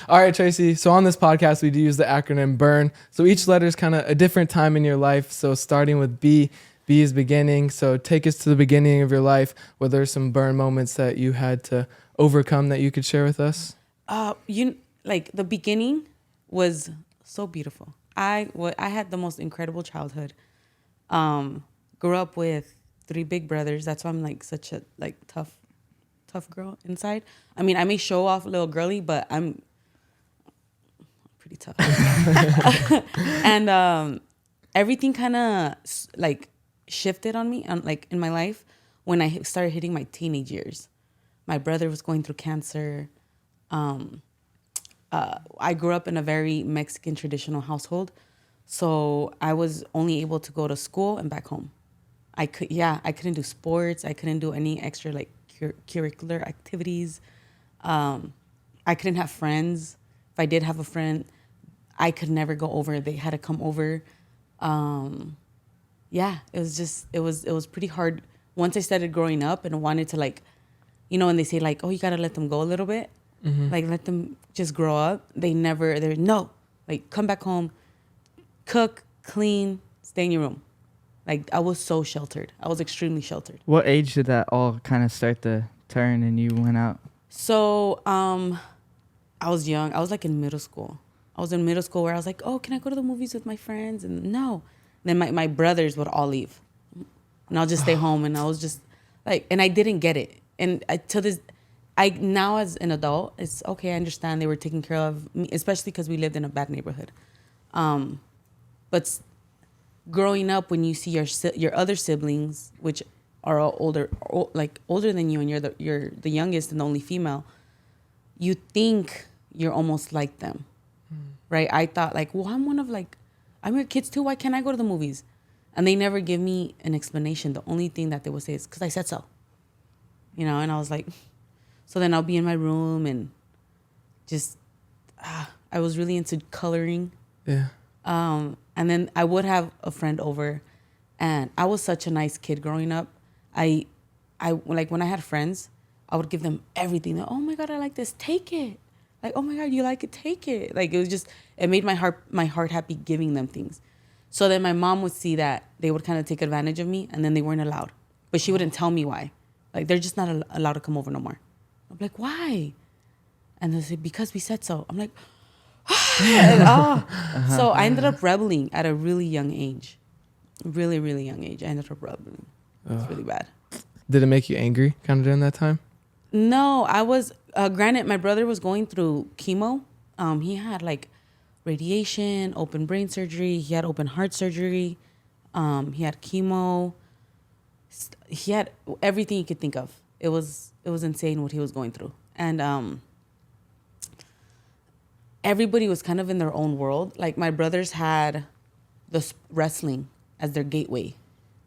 All right, Tracy. So on this podcast, we do use the acronym BURN. So each letter is kind of a different time in your life. So starting with B, B is beginning. So take us to the beginning of your life. Were there some burn moments that you had to overcome that you could share with us? The beginning was so beautiful. I had the most incredible childhood. Grew up with 3 big brothers. That's why I'm like such a tough girl inside. I mean, I may show off a little girly, but I'm pretty tough. And everything kind of like shifted on me, in my life when I started hitting my teenage years. My brother was going through cancer. I grew up in a very Mexican traditional household, so I was only able to go to school and back home. I couldn't do sports. I couldn't do any extra curricular activities. I couldn't have friends. If I did have a friend, I could never go over. They had to come over. It was pretty hard. Once I started growing up and wanted to and they say oh, you gotta let them go a little bit. Mm-hmm. Let them just grow up. No, come back home, cook, clean, stay in your room. I was so sheltered. I was extremely sheltered. What age did that all kind of start to turn and you went out? So I was young. I was in middle school. I was in middle school where I was oh, can I go to the movies with my friends? And no. Then my brothers would all leave. And I'll just stay home. And I was just and I didn't get it. And now as an adult, it's okay. I understand they were taking care of me, especially because we lived in a bad neighborhood. But growing up, when you see your other siblings, which are all older than you, and you're the youngest and the only female, you think you're almost like them, right? I thought well, I'm one of I'm your kids too. Why can't I go to the movies? And they never give me an explanation. The only thing that they would say is because I said so, And I was so then I'll be in my room and just I was really into coloring. Yeah. And then I would have a friend over, and I was such a nice kid growing up. I when I had friends, I would give them everything. Oh my God, I like this. Take it. Oh my God, you like it? Take it. It was just, it made my heart happy giving them things. So then my mom would see that they would kind of take advantage of me, and then they weren't allowed. But she wouldn't tell me why. They're just not allowed to come over no more. I'm why? And they say, because we said so. I'm So I ended up rebelling at a really young age. Really, really young age. I ended up rebelling. It's really bad. Did it make you angry kind of during that time? No, I was, granted, my brother was going through chemo. He had radiation, open brain surgery. He had open heart surgery. He had chemo. He had everything you could think of. It was insane what he was going through. And everybody was kind of in their own world. My brothers had the wrestling as their gateway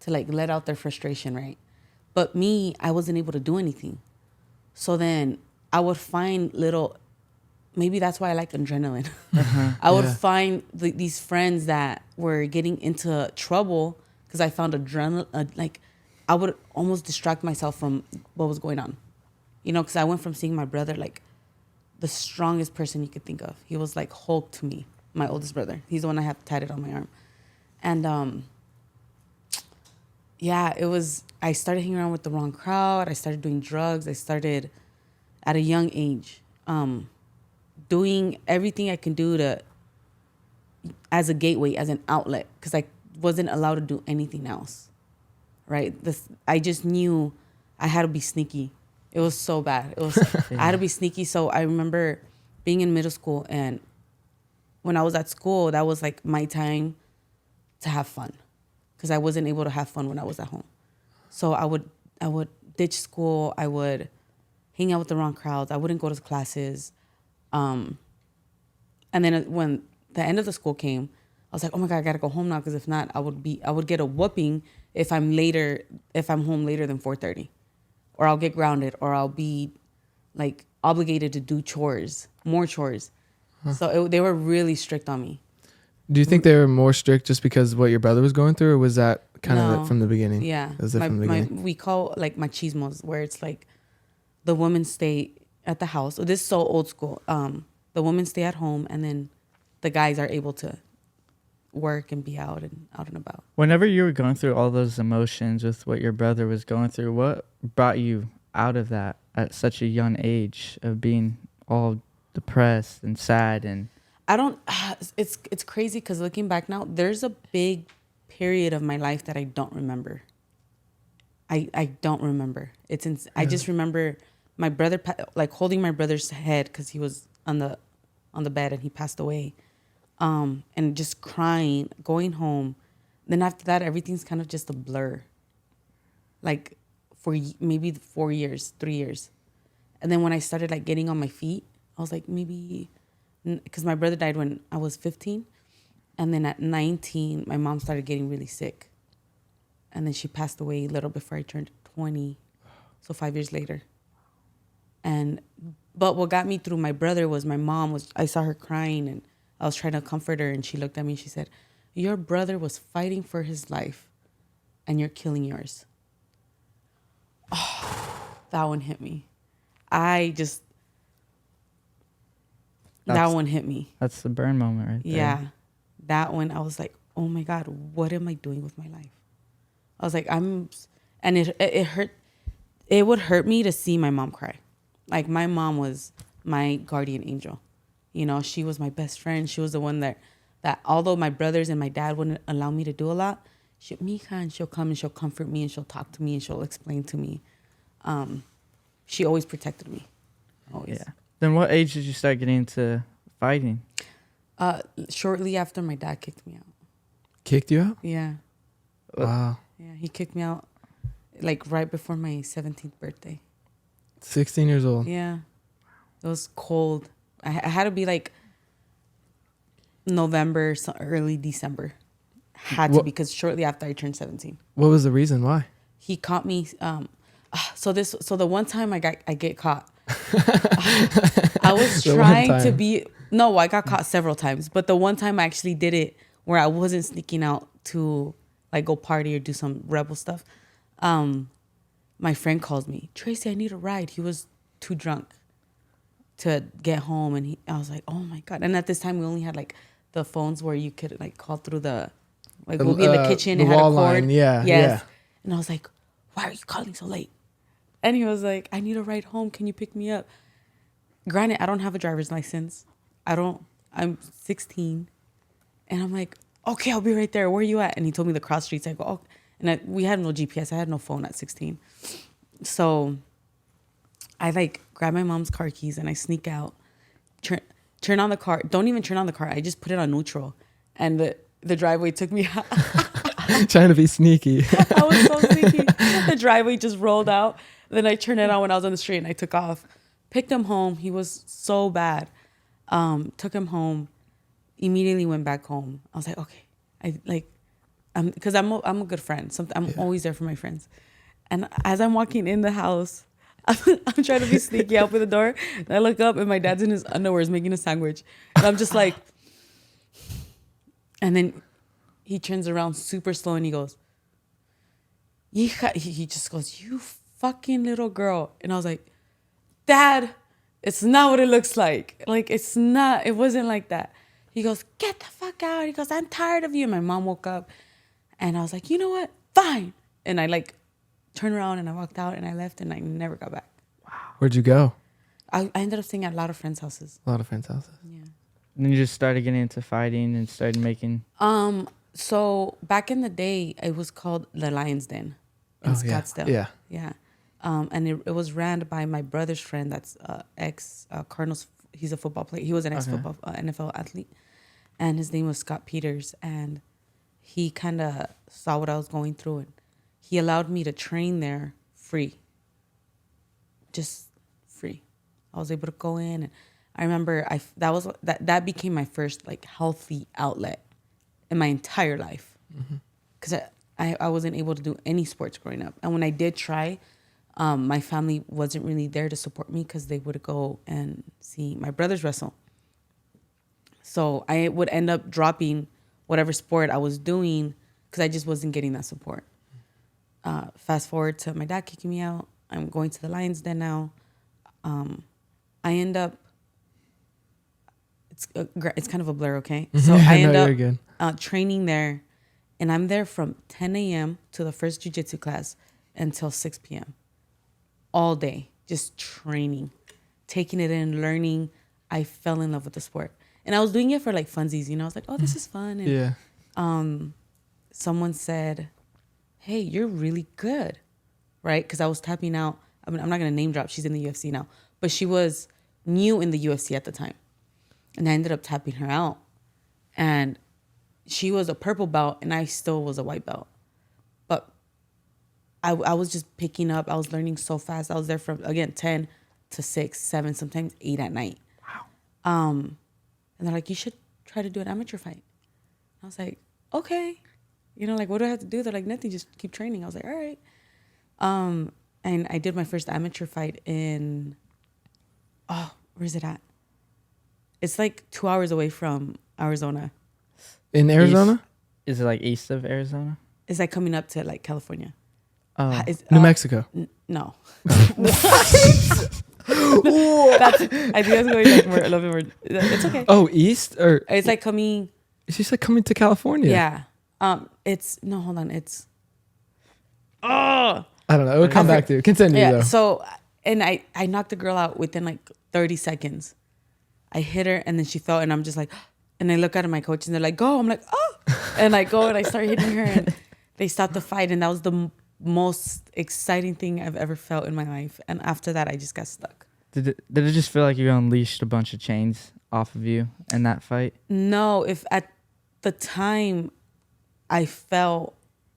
to let out their frustration, right? But me, I wasn't able to do anything. So then I would find maybe that's why I like adrenaline. I would find these friends that were getting into trouble because I found adrenaline. I would almost distract myself from what was going on. Because I went from seeing my brother the strongest person you could think of. He was Hulk to me, my oldest brother. He's the one I have tatted on my arm. And it was, I started hanging around with the wrong crowd. I started doing drugs. I started at a young age doing everything I can do as a gateway, as an outlet, because I wasn't allowed to do anything else, right? I just knew I had to be sneaky. It was so bad. I had to be sneaky. So I remember being in middle school, and when I was at school, that was my time to have fun, because I wasn't able to have fun when I was at home. So I would ditch school. I would hang out with the wrong crowds. I wouldn't go to classes. And then when the end of the school came, I was oh my God, I gotta go home now, because if not, I would get a whooping if I'm home later than 4:30. Or I'll get grounded, or I'll be obligated to do more chores. Huh. So they were really strict on me. Do you think they were more strict just because of what your brother was going through, or was that kind of from the beginning? Yeah. Was it from the beginning? We call machismos, where it's the women stay at the house. So this is so old school. The the women stay at home, and then the guys are able to work and be out and about. Whenever you were going through all those emotions with what your brother was going through, what brought you out of that at such a young age of being all depressed and sad? And I don't. It's crazy because looking back now, there's a big period of my life that I don't remember. I don't remember. I just remember my brother like holding my brother's head because he was on the bed and he passed away, and just crying, going home. Then after that, everything's kind of just a blur. Like for maybe 4 years, 3 years, and then when I started like getting on my feet, I was like maybe. Because my brother died when I was 15. And then at 19, my mom started getting really sick. And then she passed away a little before I turned 20. So 5 years later. But what got me through my brother was I saw her crying and I was trying to comfort her. And she looked at me and she said, your brother was fighting for his life and you're killing yours. Oh, that one hit me. That one hit me. that's the burn moment right there. Yeah. That one, I was like, oh my God, what am I doing with my life? I was like, and it hurt. It would hurt me to see my mom cry. Like my mom was my guardian angel. You know, she was my best friend. She was the one that although my brothers and my dad wouldn't allow me to do a lot, she'll come and she'll comfort me and she'll talk to me and she'll explain to me. She always protected me. Always. Yeah. Then what age did you start getting into fighting? Shortly after my dad kicked me out. Kicked you out? Yeah. Wow. Yeah, he kicked me out like right before my 17th birthday. 16 years old. Yeah. It was cold. I had to be like November, early December. Had to, because shortly after I turned 17. What was the reason? Why? He caught me. So the one time I get caught, I was trying to be. No, I got caught several times, but the one time I actually did it where I wasn't sneaking out to like go party or do some rebel stuff. My friend calls me, Tracy, I need a ride. He was too drunk to get home, and I was like, oh my God. And at this time we only had like the phones where you could like call through we'll be in the kitchen. The it had wall a cord. line. Yeah. Yes. Yeah. And I was like, why are you calling so late? And he was like, I need a ride home. Can you pick me up? Granted, I don't have a driver's license. I'm 16. And I'm like, okay, I'll be right there. Where are you at? And he told me the cross streets. I go, oh. And we had no GPS. I had no phone at 16. So I like grab my mom's car keys and I sneak out, turn on the car. Don't even turn on the car. I just put it on neutral. And the driveway took me out. Trying to be sneaky. I was so sneaky. The driveway just rolled out. Then I turned it on when I was on the street and I took off. Picked him home. He was so bad. Took him home. Immediately went back home. I was like, okay. Because I'm a good friend. I'm always there for my friends. And as I'm walking in the house, I'm trying to be sneaky, I open the door. And I look up and my dad's in his underwear making a sandwich. And I'm just like, and then he turns around super slow and he goes, he just goes, you fucking little girl. And I was like, Dad, it's not what it looks like. Like, it wasn't like that. He goes, get the fuck out. He goes, I'm tired of you. And my mom woke up and I was like, you know what? Fine. And I like turned around and I walked out and I left and I never got back. Wow. Where'd you go? I ended up staying at a lot of friends' houses. A lot of friends' houses. Yeah. And then you just started getting into fighting and started making. So back in the day, it was called the Lion's Den in Scottsdale. Yeah. Yeah. And it was ran by my brother's friend that's ex Cardinals. He's a football player. He was an ex-football NFL athlete. And his name was Scott Peters. And he kind of saw what I was going through. And he allowed me to train there free. Just free. I was able to go in. And I remember that became my first like healthy outlet in my entire life. Because I wasn't able to do any sports growing up. And when I did try, my family wasn't really there to support me because they would go and see my brothers wrestle. So I would end up dropping whatever sport I was doing because I just wasn't getting that support. Fast forward to my dad kicking me out. I'm going to the Lion's Den now. I end up it's kind of a blur, okay? So Yeah, I no, end you're good. up training there, and I'm there from 10 a.m. to the first jiu-jitsu class until 6 p.m. all day, just training, taking it in, learning. I fell in love with the sport, and I was doing it for like funsies, I was like, oh, this is fun. And Yeah. someone said, hey, you're really good, right? Because I was tapping out. I mean, I'm not gonna name drop. She's in the UFC now, but she was new in the UFC at the time, and I ended up tapping her out, and she was a purple belt, and I still was a white belt, but I was just picking up. I was learning so fast. I was there from, again, 10 to 6, 7, sometimes 8 at night. Wow. And they're like, you should try to do an amateur fight. I was like, okay. Like, what do I have to do? They're like, nothing, just keep training. I was like, all right. And I did my first amateur fight in, where is it at? It's like 2 hours away from Arizona. In Arizona? Is it like east of Arizona? It's like coming up to like California. Oh, New Mexico. No. That's, I think that's going like more, a little bit more. It's okay. Oh, east or It's like coming. she said coming to California. Yeah. It's no. Hold on. It's. Oh. I don't know. We'll come back to it. Continue Yeah. though. So, and I knocked the girl out within like 30 seconds. I hit her and then she fell, and I'm just like, and I look at my coach and they're like, go. I'm like, oh, and I go and I start hitting her, and they stopped the fight, and that was the most exciting thing I've ever felt in my life. And after that, I just got stuck. Did it just feel like you unleashed a bunch of chains off of you in that fight? No, if at the time I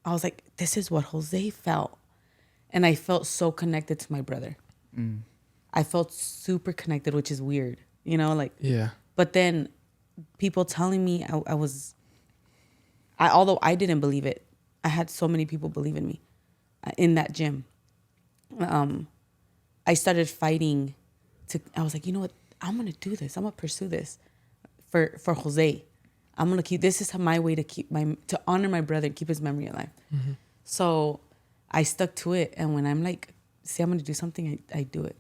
was like, this is what Jose felt. And I felt so connected to my brother. I felt super connected, which is weird, like. Yeah. But then people telling me although I didn't believe it, I had so many people believe in me in that gym. I started fighting I was like, you know what? I'm going to do this. I'm going to pursue this for Jose. I'm going to keep, this is my way to honor my brother and keep his memory alive. Mm-hmm. So I stuck to it. And when I'm like, see, I'm going to do something, I do it,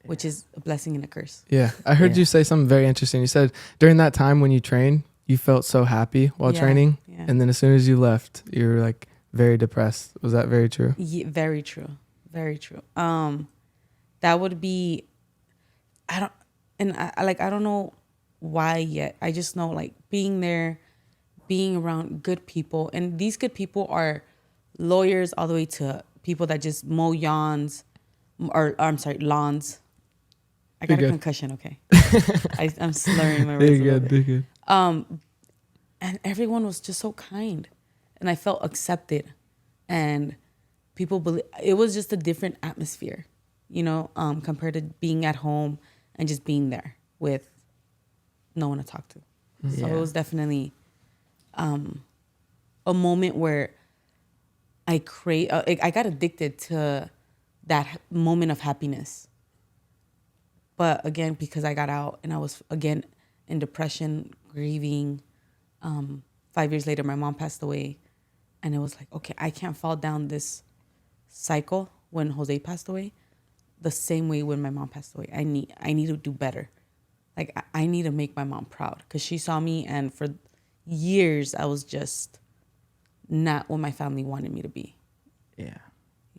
which is a blessing and a curse. Yeah. I heard you say something very interesting. You said during that time when you trained, you felt so happy while training. Yeah. And then as soon as you left, you were like very depressed. Was that very true? Yeah, very true. Very true. That would be, I don't know why yet. I just know like being there, being around good people. And these good people are lawyers all the way to people that just mow lawns. I got a concussion, okay. I'm slurring my words a little bit. Be good. And everyone was just so kind. And I felt accepted. And people believe it was just a different atmosphere, compared to being at home and just being there with no one to talk to. Mm-hmm. So it was definitely a moment where I got addicted to that moment of happiness. But again, because I got out and I was again in depression, grieving. 5 years later, my mom passed away, and it was like, okay, I can't fall down this cycle when Jose passed away, the same way when my mom passed away. I need to do better. Like I need to make my mom proud because she saw me, and for years I was just not what my family wanted me to be. Yeah.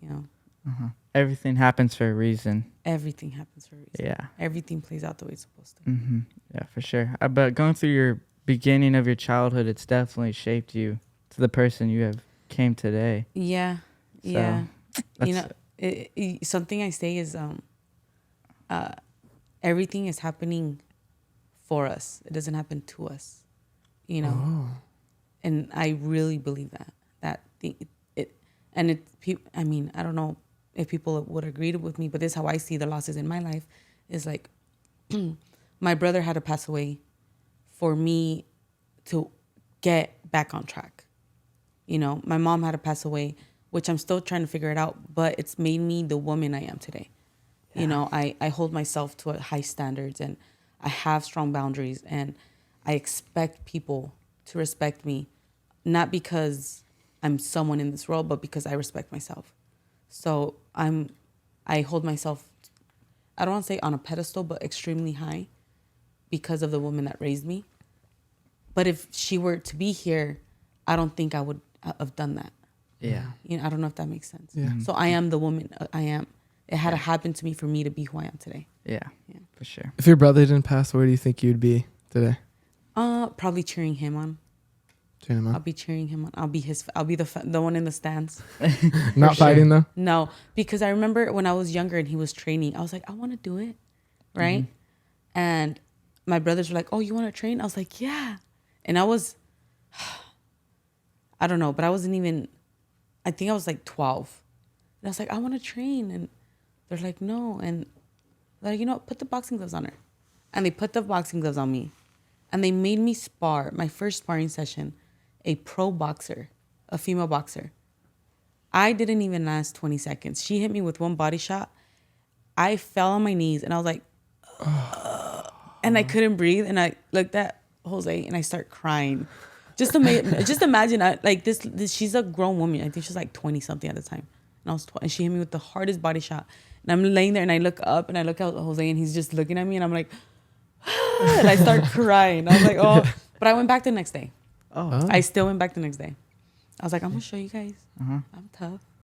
Uh-huh. Everything happens for a reason. Everything happens for a reason. Yeah. Everything plays out the way it's supposed to. Mm-hmm. Yeah, for sure. But going through your beginning of your childhood, it's definitely shaped you to the person you have came today. Yeah. So, yeah. Something I say is everything is happening for us. It doesn't happen to us, Oh. And I really believe that I don't know if people would agree with me, but this is how I see the losses in my life is like my brother had to pass away for me to get back on track. My mom had to pass away, which I'm still trying to figure it out, but it's made me the woman I am today. Yeah. I hold myself to a high standards, and I have strong boundaries, and I expect people to respect me, not because I'm someone in this world, but because I respect myself. So I hold myself, I don't want to say on a pedestal, but extremely high. because of the woman that raised me. But if she were to be here, I don't think I would have done that. Yeah. You know, I don't know if that makes sense. Yeah. So I am the woman I am. It had to happen to me for me to be who I am today. Yeah. Yeah. For sure. If your brother didn't pass, where do you think you'd be today? Probably cheering him on. Cheering him I'll on? be cheering him on. I'll be the one in the stands. Not sure. fighting though. No, because I remember when I was younger and he was training, I was like, I want to do it, right? And my brothers were like, oh, you want to train? I was like, yeah. And I was, I don't know, but I wasn't even, I think I was like 12. And I was like, I want to train. And they're like, no. And they're like, you know what? Put the boxing gloves on her. And they put the boxing gloves on me. And they made me spar, my first sparring session, a pro boxer, a female boxer. I didn't even last 20 seconds. She hit me with one body shot. I fell on my knees and I was like, and I couldn't breathe. And I looked at Jose and I start crying. Just imagine, like this, she's a grown woman. I think she's like 20 something at the time. And I was 12, and she hit me with the hardest body shot. And I'm laying there and I look up and I look at Jose and he's just looking at me and I'm like, and I start crying. I was like, oh, but I went back the next day. Oh. I still went back the next day. I was like, I'm gonna show you guys. Uh-huh. I'm tough.